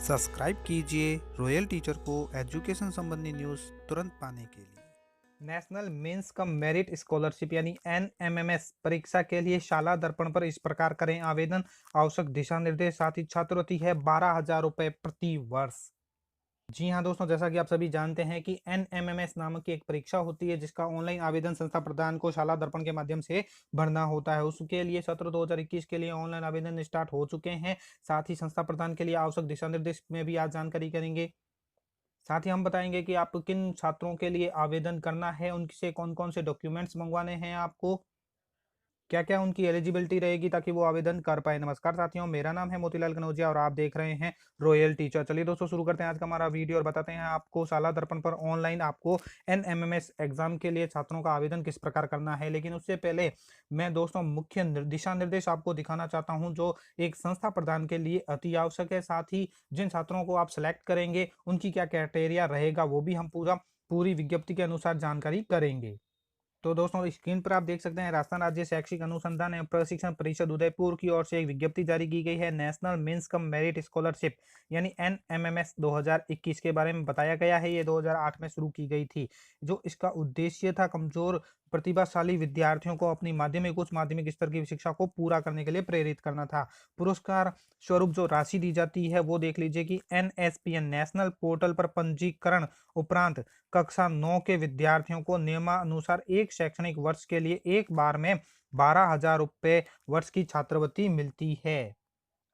Subscribe कीजिए royal teacher को education संबंधी न्यूज़ तुरंत पाने के लिए। National means cum merit scholarship यानी एनएमएमएस परीक्षा के लिए शाला दर्पण पर इस प्रकार करें आवेदन। आवश्यक दिशा निर्देश, साथ ही छात्रवृत्ति है 12,000 रुपए प्रति वर्ष। जी हाँ दोस्तों, जैसा कि आप सभी जानते हैं कि एनएमएमएस नामक की एक परीक्षा होती है जिसका ऑनलाइन आवेदन संस्था प्रदान को शाला दर्पण के माध्यम से भरना होता है। उसके लिए सत्र 2021 के लिए ऑनलाइन आवेदन स्टार्ट हो चुके हैं। साथ ही संस्था प्रदान के लिए आवश्यक दिशा निर्देश में भी आज जानकारी करेंगे। साथ ही हम बताएंगे कि आप किन छात्रों के लिए आवेदन करना है, उनसे कौन कौन से डॉक्यूमेंट्स मंगवाने हैं, आपको क्या क्या उनकी एलिजिबिलिटी रहेगी ताकि वो आवेदन कर पाए। नमस्कार साथियों, मेरा नाम है मोतीलाल कनौजिया और आप देख रहे हैं रॉयल टीचर। चलिए दोस्तों, शुरू करते हैं आज का हमारा वीडियो और बताते हैं आपको शाला दर्पण पर ऑनलाइन आपको एनएमएमएस एग्जाम के लिए छात्रों का आवेदन किस प्रकार करना है। लेकिन उससे पहले मैं दोस्तों मुख्य दिशा निर्देश आपको दिखाना चाहता हूं जो एक संस्था प्रदान के लिए अति आवश्यक है। साथ ही जिन छात्रों को आप सिलेक्ट करेंगे उनकी क्या क्राइटेरिया रहेगा वो भी हम पूरी विज्ञप्ति के अनुसार जानकारी करेंगे। तो दोस्तों स्क्रीन पर आप देख सकते हैं राजस्थान राज्य शैक्षिक अनुसंधान एवं प्रशिक्षण परिषद उदयपुर की ओर से एक विज्ञप्ति जारी की गई है। National means cum merit scholarship यानी एनएमएमएस 2021 के बारे में बताया गया है। ये 2008 में शुरू की गई थी। जो इसका उद्देश्य था कमजोर प्रतिभाशाली विद्यार्थियों को अपनी माध्यमिक उच्च माध्यमिक स्तर की शिक्षा को पूरा करने के लिए प्रेरित करना था। पुरस्कार स्वरूप जो राशि दी जाती है वो देख लीजिए कि एनएसपीएन नेशनल पोर्टल पर पंजीकरण उपरांत कक्षा 9 के विद्यार्थियों को नियमानुसार एक शैक्षणिक वर्ष के लिए एक बार में 12,000 रुपए वर्ष की छात्रवृत्ति मिलती है।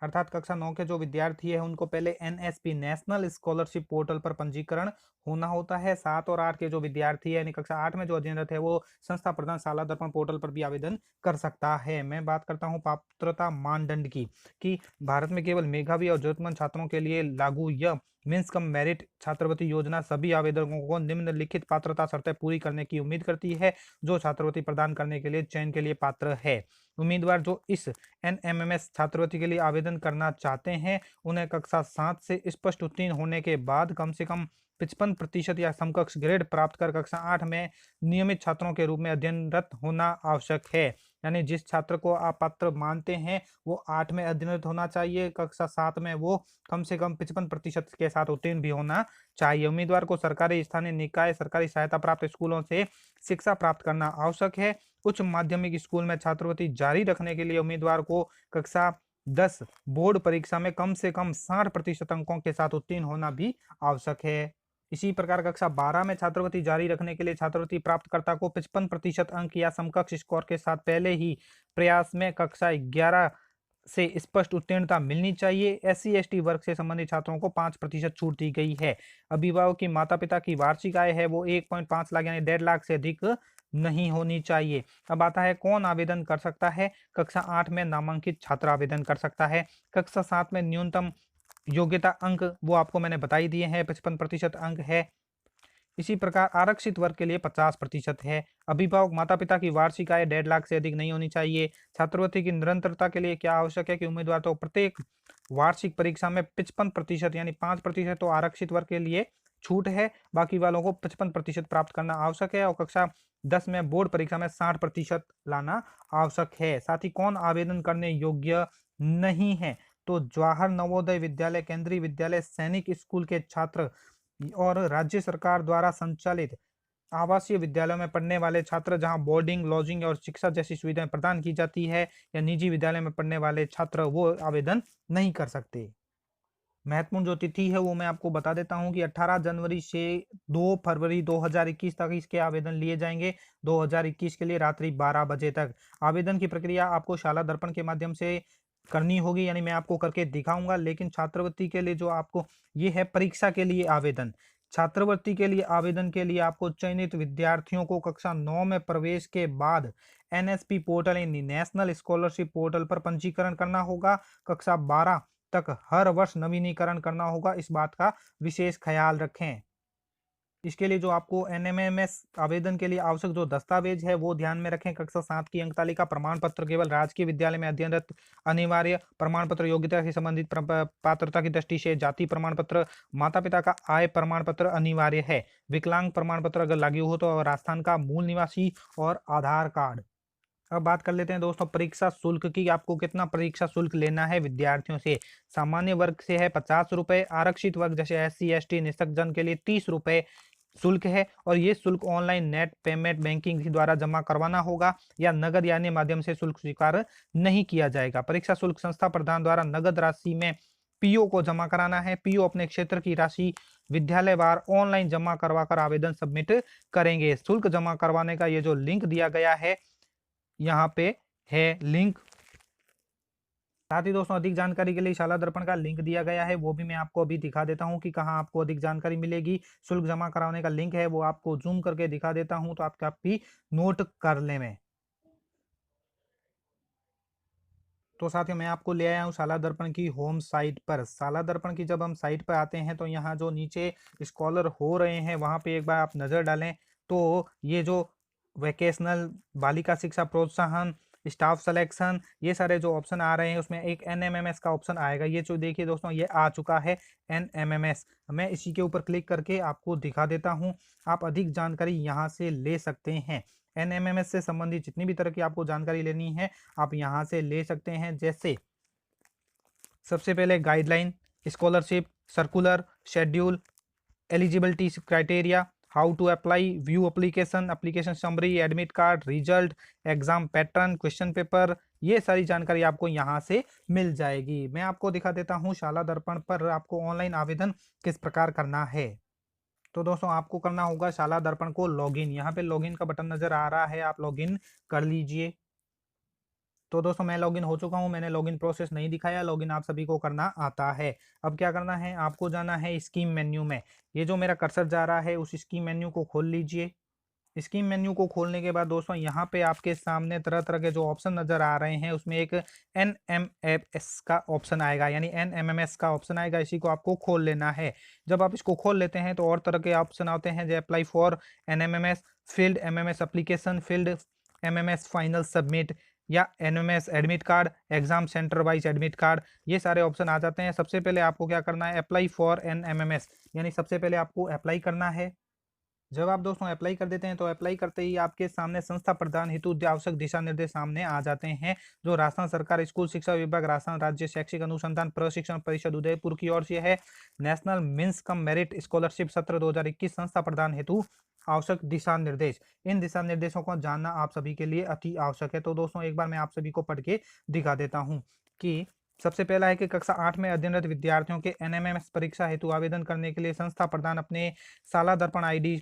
अर्थात कक्षा 9 के जो विद्यार्थी है उनको पहले एनएसपी नेशनल स्कॉलरशिप पोर्टल पर पंजीकरण होना होता है। 7 और 8 के जो विद्यार्थी है यानी कक्षा 8 में जो अध्ययनरत है वो संस्था प्रदान शाला दर्पण पोर्टल पर भी आवेदन कर सकता है। मैं बात करता हूँ पात्रता मानदंड की कि भारत में केवल मेधावी और जरूरतमंद छात्रों के लिए लागू यह मीन्स कम मेरिट छात्रवृत्ति योजना सभी आवेदकों को निम्नलिखित पात्रता शर्तें पूरी करने की उम्मीद करती है जो छात्रवृत्ति प्रदान करने के लिए चयन के लिए पात्र है। उम्मीदवार जो इस एनएमएमएस छात्रवृत्ति के लिए आवेदन करना चाहते हैं उन्हें कक्षा 7 से स्पष्ट उत्तीर्ण होने के बाद कम से कम 55% या समकक्ष ग्रेड प्राप्त कर कक्षा 8 में नियमित छात्रों के रूप में अध्ययनरत होना आवश्यक है। यानी जिस छात्र को आप पात्र मानते हैं वो 8 में अध्ययनरत होना चाहिए, कक्षा 7 में वो कम से कम 55% के साथ उत्तीर्ण भी होना चाहिए। उम्मीदवार को सरकारी स्थानीय निकाय सरकारी सहायता प्राप्त स्कूलों से शिक्षा प्राप्त करना आवश्यक है। उच्च माध्यमिक स्कूल में छात्रवृत्ति जारी रखने के लिए उम्मीदवार को कक्षा 10 बोर्ड परीक्षा में कम से कम 60% अंकों के साथ उत्तीर्ण होना भी आवश्यक है। इसी प्रकार कक्षा 12 में छात्रवृत्ति जारी रखने के लिए छात्रवृत्ति प्राप्तकर्ता को 55% अंक या समकक्ष स्कोर के साथ पहले ही प्रयास में कक्षा 11 से स्पष्ट उत्तीर्णता मिलनी चाहिए। एससी एसटी वर्ग से संबंधित छात्रों को 5% छूट दी गई है। अभिभावक की माता पिता की वार्षिक आय है वो 1.5 लाख यानी 1.5 लाख से अधिक नहीं होनी चाहिए। अब आता है कौन आवेदन कर सकता है। कक्षा 8 में नामांकित छात्र आवेदन कर सकता है। कक्षा 7 में न्यूनतम योग्यता अंक वो आपको मैंने बताई दिए हैं, 55% अंक है। इसी प्रकार आरक्षित वर्ग के लिए 50% है। अभिभावक माता पिता की वार्षिक आय 1.5 लाख से अधिक नहीं होनी चाहिए। छात्रवृत्ति की निरंतरता के लिए क्या आवश्यक है कि उम्मीदवार तो प्रत्येक वार्षिक परीक्षा में 55% यानी 5% तो आरक्षित वर्ग के लिए छूट है, बाकी वालों को 55% प्राप्त करना आवश्यक है। और कक्षा 10 में बोर्ड परीक्षा में 60% लाना आवश्यक है। साथ ही कौन आवेदन करने योग्य नहीं है तो जवाहर नवोदय विद्यालय, केंद्रीय विद्यालय, सैनिक स्कूल के छात्र और राज्य सरकार द्वारा संचालित आवासीय विद्यालयों में पढ़ने वाले छात्र जहां बोर्डिंग लॉजिंग और शिक्षा जैसी सुविधाएं प्रदान की जाती है, या निजी विद्यालय में पढ़ने वाले छात्र वो आवेदन नहीं कर सकते। महत्वपूर्ण जो तिथि है वो मैं आपको बता देता हूं कि 18 जनवरी से 2 फरवरी 2021 तक इसके आवेदन लिए जाएंगे। 2021 के लिए रात्रि 12 बजे तक। आवेदन की प्रक्रिया आपको शाला दर्पण के माध्यम से करनी होगी, यानी मैं आपको करके दिखाऊंगा। लेकिन छात्रवृत्ति के लिए जो आपको ये है परीक्षा के लिए आवेदन। छात्रवृत्ति के लिए आवेदन के लिए आपको चयनित विद्यार्थियों को कक्षा 9 में प्रवेश के बाद एनएसपी पोर्टल यानी नेशनल स्कॉलरशिप पोर्टल पर पंजीकरण करना होगा। कक्षा 12 तक हर वर्ष नवीनीकरण करना होगा, इस बात का विशेष ख्याल रखें। इसके लिए जो आपको एनएमएमएस आवेदन के लिए आवश्यक जो दस्तावेज है वो ध्यान में रखें। कक्षा 7 की अंक तालिका प्रमाण पत्र केवल राजकीय विद्यालय में अध्ययनरत अनिवार्य प्रमाण पत्र, योग्यता से संबंधित पात्रता की दृष्टि से जाति प्रमाण पत्र, माता पिता का आय प्रमाण पत्र अनिवार्य है। विकलांग प्रमाण पत्र अगर लागू हो तो राजस्थान का मूल निवासी और आधार कार्ड। अब बात कर लेते हैं दोस्तों परीक्षा शुल्क की। आपको कितना परीक्षा शुल्क लेना है विद्यार्थियों से। सामान्य वर्ग से है 50 रुपए, आरक्षित वर्ग जैसे SC ST निःशक्त जन के लिए 30 रुपए शुल्क है। और ये शुल्क ऑनलाइन नेट पेमेंट बैंकिंग के द्वारा जमा करवाना होगा या नगद यानी माध्यम से शुल्क स्वीकार नहीं किया जाएगा। परीक्षा शुल्क संस्था प्रधान द्वारा नगद राशि में पीओ को जमा कराना है। पीओ अपने क्षेत्र की राशि विद्यालयवार ऑनलाइन जमा करवाकर आवेदन सबमिट करेंगे। शुल्क जमा करवाने का ये जो लिंक दिया गया है यहाँ पे है लिंक। साथ ही दोस्तों अधिक जानकारी के लिए शाला दर्पण का लिंक दिया गया है, वो भी मैं आपको अभी दिखा देता हूँ कि कहाँ आपको अधिक जानकारी मिलेगी। शुल्क जमा कराने का लिंक है, वो आपको जूम करके दिखा देता हूँ तो आप भी नोट कर ले में। तो साथियों मैं आपको ले आया हूँ शाला दर्पण की होम साइट पर। शाला दर्पण की जब हम साइट पर आते हैं तो यहाँ जो नीचे स्कॉलर हो रहे हैं वहाँ पे एक बार आप नज़र डालें तो ये जो वैकेशनल बालिका शिक्षा प्रोत्साहन स्टाफ सिलेक्शन ये सारे जो ऑप्शन आ रहे हैं उसमें एक NMMS का ऑप्शन आएगा। ये जो देखिए दोस्तों ये आ चुका है NMMS। मैं इसी के ऊपर क्लिक करके आपको दिखा देता हूँ। आप अधिक जानकारी यहाँ से ले सकते हैं। NMMS से संबंधित जितनी भी तरह की आपको जानकारी लेनी है आप यहाँ से ले सकते हैं। जैसे सबसे पहले guideline, scholarship, circular, schedule, eligibility criteria, how to apply, view application, application summary, admit card, result, exam pattern, question paper, ये सारी जानकारी आपको यहाँ से मिल जाएगी। मैं आपको दिखा देता हूँ शाला दर्पण पर आपको ऑनलाइन आवेदन किस प्रकार करना है। तो दोस्तों आपको करना होगा शाला दर्पण को लॉगिन। यहाँ पे लॉगिन का बटन नजर आ रहा है, आप लॉगिन कर लीजिए। तो दोस्तों मैं लॉगिन हो चुका हूं, मैंने लॉगिन प्रोसेस नहीं दिखाया, लॉगिन आप सभी को करना आता है। अब क्या करना है, आपको जाना है स्कीम मेन्यू में। ये जो मेरा कर्सर जा रहा है उस स्कीम मेन्यू को खोल लीजिए। स्कीम मेन्यू को खोलने के बाद दोस्तों यहाँ पे आपके सामने तरह तरह के जो ऑप्शन नजर आ रहे हैं उसमें एक NMMS का ऑप्शन आएगा, यानी NMMS का ऑप्शन आएगा, इसी को आपको खोल लेना है। जब आप इसको खोल लेते हैं तो और तरह के ऑप्शन आते हैं जैसे apply for NMMS, field MMS application, field MMS final submit या NMS admit card, exam centre wise admit card, ये सारे ऑप्शन आ जाते हैं। सबसे पहले आपको क्या करना है, अप्लाई फॉर NMMS, यानी सबसे पहले आपको अप्लाई करना है। जब आप दोस्तों अप्लाई कर देते हैं तो अप्लाई करते ही आपके सामने संस्था प्रदान हेतु आवश्यक दिशा निर्देश सामने आ जाते हैं, जो राजस्थान सरकार स्कूल शिक्षा विभाग राजस्थान राज्य शैक्षिक अनुसंधान प्रशिक्षण परिषद उदयपुर की ओर से है। नेशनल मीन्स कम मेरिट स्कॉलरशिप सत्र 2021 संस्था प्रदान हेतु आवश्यक दिशा निर्देश। इन दिशा निर्देशों को जानना आप सभी के लिए अति आवश्यक है। तो दोस्तों एक बार मैं आप सभी को पढ़ के दिखा देता हूँ कि सबसे पहला है कि कक्षा 8 में अध्ययनरत विद्यार्थियों के NMMS परीक्षा हेतु आवेदन करने के लिए संस्था प्रदान अपने शाला दर्पण ID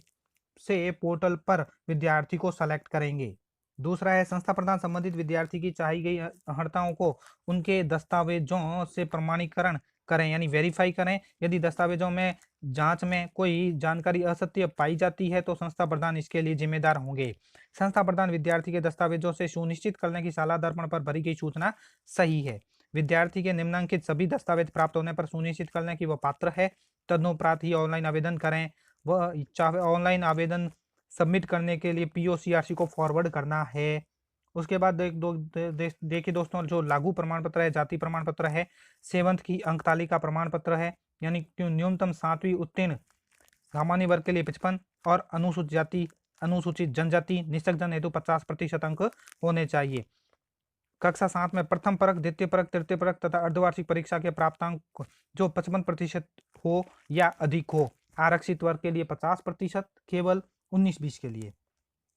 से पोर्टल पर विद्यार्थी को सेलेक्ट करेंगे। दूसरा है संस्था प्रदान संबंधित विद्यार्थी की चाही गई अर्हताओं को उनके दस्तावेजों से प्रमाणीकरण करें, यानी वेरीफाई करें। यदि दस्तावेजों में जांच में कोई जानकारी असत्य पाई जाती है तो संस्था प्रधान इसके लिए जिम्मेदार होंगे। संस्था प्रधान विद्यार्थी के दस्तावेजों से सुनिश्चित करने की शाला दर्पण पर भरी गई सूचना सही है। विद्यार्थी के निम्नलिखित सभी दस्तावेज प्राप्त होने पर सुनिश्चित करने की वह पात्र है। तदनुपरांत ही ऑनलाइन आवेदन करें। वह चाहे ऑनलाइन आवेदन सबमिट करने के लिए POCRC को फॉरवर्ड करना है। उसके बाद देखिए दोस्तों जो लागू प्रमाण पत्र है, जाति प्रमाण पत्र है, 7th की अंक तालिका प्रमाण पत्र है, यानी कि न्यूनतम 7वीं उत्तीर्ण, सामान्य वर्ग के लिए 55 और अनुसूचित जाति अनुसूचित जनजाति निःशक्त जन हेतु 50% अंक होने चाहिए। कक्षा 7 में प्रथम परक, द्वितीय परक, तृतीय परक तथा अर्धवार्षिक परीक्षा के प्राप्तांक जो 55% हो या अधिक हो। आरक्षित वर्ग के लिए 50% केवल 19-20 के लिए।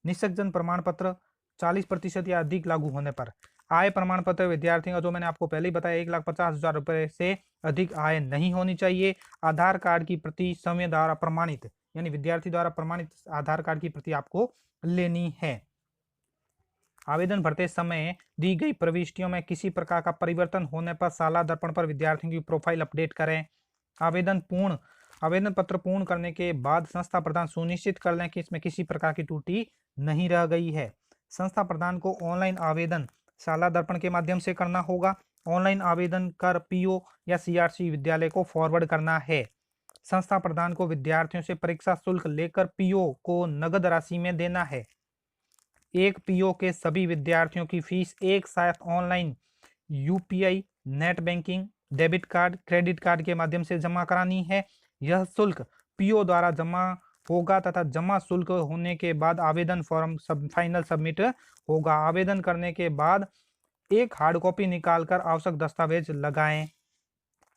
निःशक्त जन प्रमाण पत्र 40% या अधिक लागू होने पर। आय प्रमाण पत्र विद्यार्थियों का जो मैंने आपको पहले ही बताया 1,50,000 रुपए से अधिक आय नहीं होनी चाहिए। आधार कार्ड की प्रति समय द्वारा प्रमाणित, यानी विद्यार्थी द्वारा प्रमाणित आधार कार्ड की प्रति आपको लेनी है। आवेदन भरते समय दी गई प्रविष्टियों में किसी प्रकार का परिवर्तन होने पर शाला दर्पण पर विद्यार्थियों की प्रोफाइल अपडेट करें। आवेदन पत्र पूर्ण करने के बाद संस्था प्रधान सुनिश्चित कर लें कि इसमें किसी प्रकार की त्रुटि नहीं रह गई है। संस्था प्रधान को ऑनलाइन आवेदन शाला दर्पण के माध्यम से करना होगा। ऑनलाइन आवेदन कर PO या CRC विद्यालय को फॉरवर्ड करना है। संस्था प्रधान को विद्यार्थियों से परीक्षा शुल्क लेकर PO को नगद राशि में देना है। एक PO के सभी विद्यार्थियों की फीस एक साथ online UPI, net banking, debit card, credit card के माध्यम से जमा करानी है। यह शुल्क PO द्वारा जमा होगा तथा जमा शुल्क होने के बाद आवेदन फॉर्म फाइनल सबमिट होगा। आवेदन करने के बाद एक हार्ड कॉपी निकालकर आवश्यक दस्तावेज लगाएं।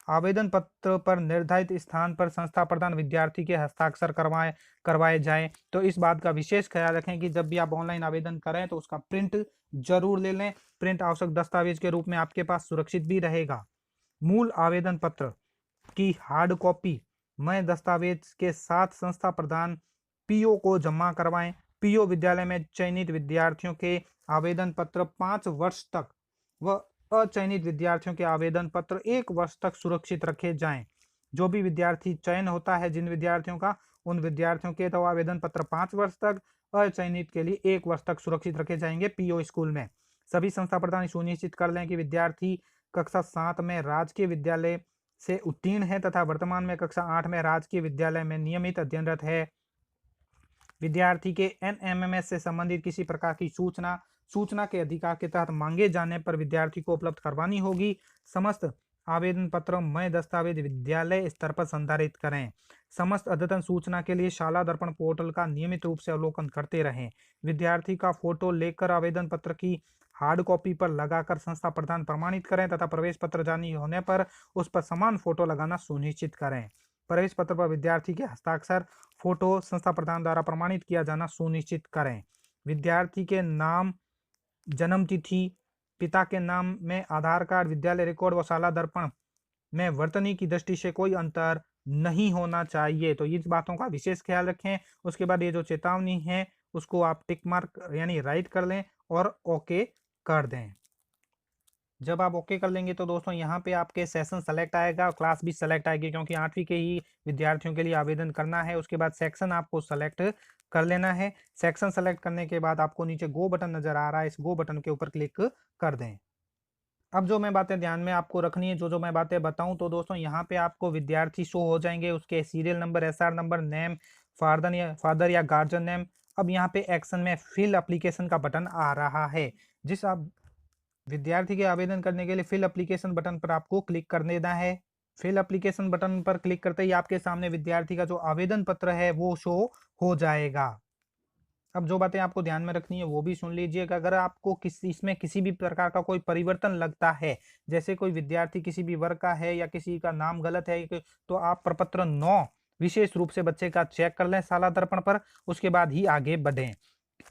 आवेदन पत्र पर निर्धारित स्थान पर संस्था प्रधान विद्यार्थी के हस्ताक्षर करवाए जाएं। तो इस बात का विशेष ख्याल रखें कि जब भी आप ऑनलाइन आवेदन करें तो उसका प्रिंट जरूर ले लें। प्रिंट आवश्यक दस्तावेज के रूप में आपके पास सुरक्षित भी रहेगा। मूल आवेदन पत्र की हार्ड कॉपी में दस्तावेज के साथ संस्था प्रधान पीओ को जमा करवाएं। पीओ विद्यालय में चयनित विद्यार्थियों के आवेदन पत्र 5 वर्ष तक व अचयनित विद्यार्थियों के आवेदन पत्र 1 वर्ष तक सुरक्षित रखे जाएं। जो भी विद्यार्थी चयन होता है जिन विद्यार्थियों का, उन विद्यार्थियों के तो आवेदन पत्र 5 वर्ष तक, अचयनित के लिए 1 वर्ष तक सुरक्षित रखे जाएंगे पीओ स्कूल में। सभी संस्था प्रधान सुनिश्चित कर लें कि विद्यार्थी कक्षा 7 में राजकीय विद्यालय से उत्तीर्ण है तथा वर्तमान में कक्षा 8 में राजकीय विद्यालय में नियमित अध्ययनरत है। विद्यार्थी के एनएमएमएस से संबंधित किसी प्रकार की सूचना के अधिकार के तहत मांगे जाने पर विद्यार्थी को उपलब्ध करवानी होगी। समस्त आवेदन पत्रों में दस्तावेज विद्यालय स्तर पर संधारित करें। समस्त अद्यतन सूचना के लिए शाला दर्पण पोर्टल का नियमित रूप से अवलोकन करते रहें। विद्यार्थी का फोटो लेकर आवेदन पत्र की हार्ड कॉपी पर लगाकर संस्था प्रधान प्रमाणित करें तथा प्रवेश पत्र जारी होने पर उस पर समान फोटो लगाना सुनिश्चित करें। प्रवेश पत्र पर विद्यार्थी के हस्ताक्षर, फोटो संस्था प्रधान द्वारा प्रमाणित किया जाना सुनिश्चित करें। विद्यार्थी के नाम, जन्म तिथि, पिता के नाम में आधार कार्ड, विद्यालय रिकॉर्ड व शाला दर्पण में वर्तनी की दृष्टि से कोई अंतर नहीं होना चाहिए। तो इस बातों का विशेष ख्याल रखें। उसके बाद ये जो चेतावनी है उसको आप टिक मार्क यानी राइट कर लें और ओके कर दें। जब आप ओके कर लेंगे तो दोस्तों यहाँ पे आपके सेशन सेलेक्ट आएगा और क्लास भी सेलेक्ट आएगी, क्योंकि 8वीं के ही विद्यार्थियों के लिए आवेदन करना है। उसके बाद सेक्शन आपको सेलेक्ट कर लेना है। सेक्शन सेलेक्ट करने के बाद आपको नीचे गो बटन नजर आ रहा है, इस गो बटन के ऊपर क्लिक कर दें। अब जो मैं बातें ध्यान में आपको रखनी है, जो मैं बातें बताऊं, तो दोस्तों यहाँ पे आपको विद्यार्थी शो हो जाएंगे, उसके serial number, SR number, name, father या गार्जियन नेम। अब यहाँ पे एक्शन में फिल एप्लीकेशन का बटन आ रहा है। जिस आप विद्यार्थी के आवेदन करने के लिए फिल एप्लीकेशन बटन पर आपको क्लिक कर देना है। फिल एप्लीकेशन बटन पर क्लिक करते ही आपके सामने विद्यार्थी का जो आवेदन पत्र है वो शो हो जाएगा। अब जो बातें आपको ध्यान में रखनी है वो भी सुन लीजिए कि अगर आपको इसमें किसी भी प्रकार का कोई परिवर्तन लगता है, जैसे कोई विद्यार्थी किसी भी वर्ग का है या किसी का नाम गलत है, तो आप प्रपत्र 9 विशेष रूप से बच्चे का चेक कर लें शाला दर्पण पर, उसके बाद ही आगे बढ़ें।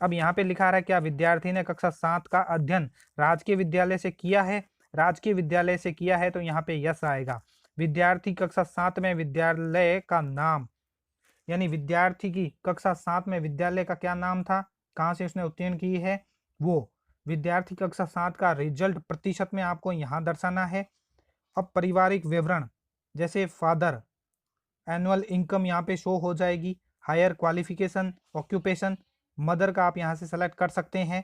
अब यहाँ पे लिखा रहा है क्या विद्यार्थी ने कक्षा 7 का अध्ययन राजकीय विद्यालय से किया है। राजकीय विद्यालय से किया है तो यहाँ पे यस आएगा। विद्यार्थी कक्षा 7 में विद्यालय का नाम, यानी विद्यार्थी की कक्षा 7 में विद्यालय का क्या नाम था, कहाँ से उसने उत्तीर्ण की है, वो विद्यार्थी कक्षा 7 का रिजल्ट प्रतिशत में आपको यहाँ दर्शाना है। अब पारिवारिक विवरण, जैसे फादर, एनुअल इनकम यहाँ पे शो हो जाएगी। हायर क्वालिफिकेशन, ऑक्यूपेशन, मदर का आप यहाँ से सेलेक्ट कर सकते हैं।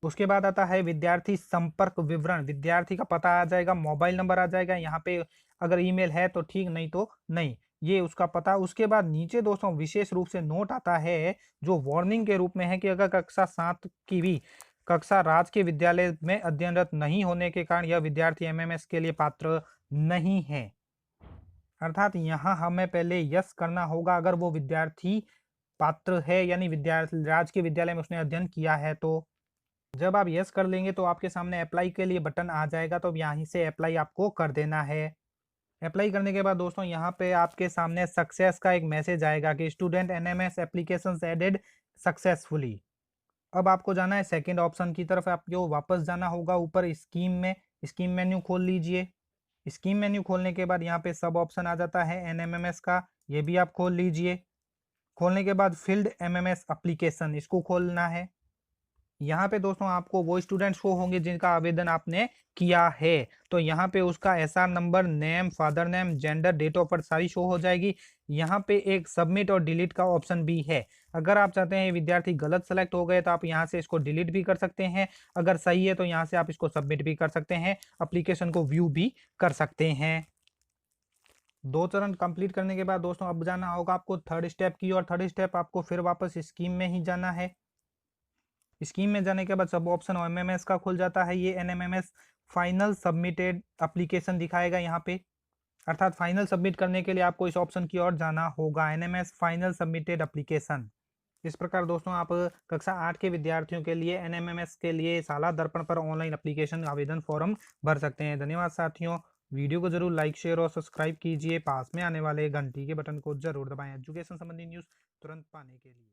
उसके बाद आता है विद्यार्थी संपर्क विवरण, विद्यार्थी का पता आ जाएगा, मोबाइल नंबर आ जाएगा, यहाँ पे अगर ईमेल है तो ठीक, नहीं तो नहीं, ये उसका पता। उसके बाद नीचे दोस्तों विशेष रूप से नोट आता है जो वार्निंग के रूप में है कि अगर कक्षा 7 की भी कक्षा राजकीय विद्यालय में अध्ययनरत नहीं होने के कारण यह विद्यार्थी एमएमएस के लिए पात्र नहीं है। अर्थात यहाँ हमें पहले यस करना होगा अगर वो विद्यार्थी पात्र है, यानी विद्यार्थी राजकीय विद्यालय में उसने अध्ययन किया है। तो जब आप यस कर लेंगे तो आपके सामने अप्लाई के लिए बटन आ जाएगा, तो यहाँ से अप्लाई आपको कर देना है। अप्लाई करने के बाद दोस्तों यहाँ पे आपके सामने सक्सेस का एक मैसेज आएगा कि student NMS applications added successfully. अब आपको जाना है सेकंड ऑप्शन की तरफ, आपको वापस जाना होगा ऊपर स्कीम में, स्कीम मेन्यू खोल लीजिए। स्कीम मेन्यू खोलने के बाद यहाँ पे सब ऑप्शन आ जाता है एनएमएमएस का, ये भी आप खोल लीजिए। खोलने के बाद फील्ड एमएमएस एप्लीकेशन, इसको खोलना है। यहाँ पे दोस्तों आपको वो स्टूडेंट्स शो होंगे जिनका आवेदन आपने किया है, तो यहाँ पे उसका SR number, name, father name, gender, date of birth सारी शो हो जाएगी। यहाँ पे एक सबमिट और डिलीट का ऑप्शन भी है। अगर आप चाहते हैं विद्यार्थी गलत सेलेक्ट हो गए तो आप यहाँ से इसको डिलीट भी कर सकते हैं, अगर सही है तो यहाँ से आप इसको सबमिट भी कर सकते हैं, एप्लीकेशन को व्यू भी कर सकते हैं। 2 चरण कंप्लीट करने के बाद दोस्तों अब जाना होगा आपको थर्ड स्टेप की, और थर्ड स्टेप आपको फिर वापस स्कीम में ही जाना है। स्कीम में जाने के बाद सब ऑप्शन एमएमएस का खुल जाता है। ये एनएमएमएस फाइनल सबमिटेड एप्लीकेशन दिखाएगा यहाँ पे। अर्थात फाइनल सबमिट करने के लिए आपको इस ऑप्शन की ओर जाना होगा, एनएमएस फाइनल सबमिटेड एप्लीकेशन। इस प्रकार दोस्तों आप कक्षा 8 के विद्यार्थियों के लिए एनएमएमएस के लिए शाला दर्पण पर ऑनलाइन एप्लीकेशन आवेदन फॉर्म भर सकते हैं। धन्यवाद साथियों, वीडियो को जरूर लाइक शेयर और सब्सक्राइब कीजिए। पास में आने वाले घंटी के बटन को जरूर दबाएं एजुकेशन संबंधी न्यूज़ तुरंत पाने के लिए।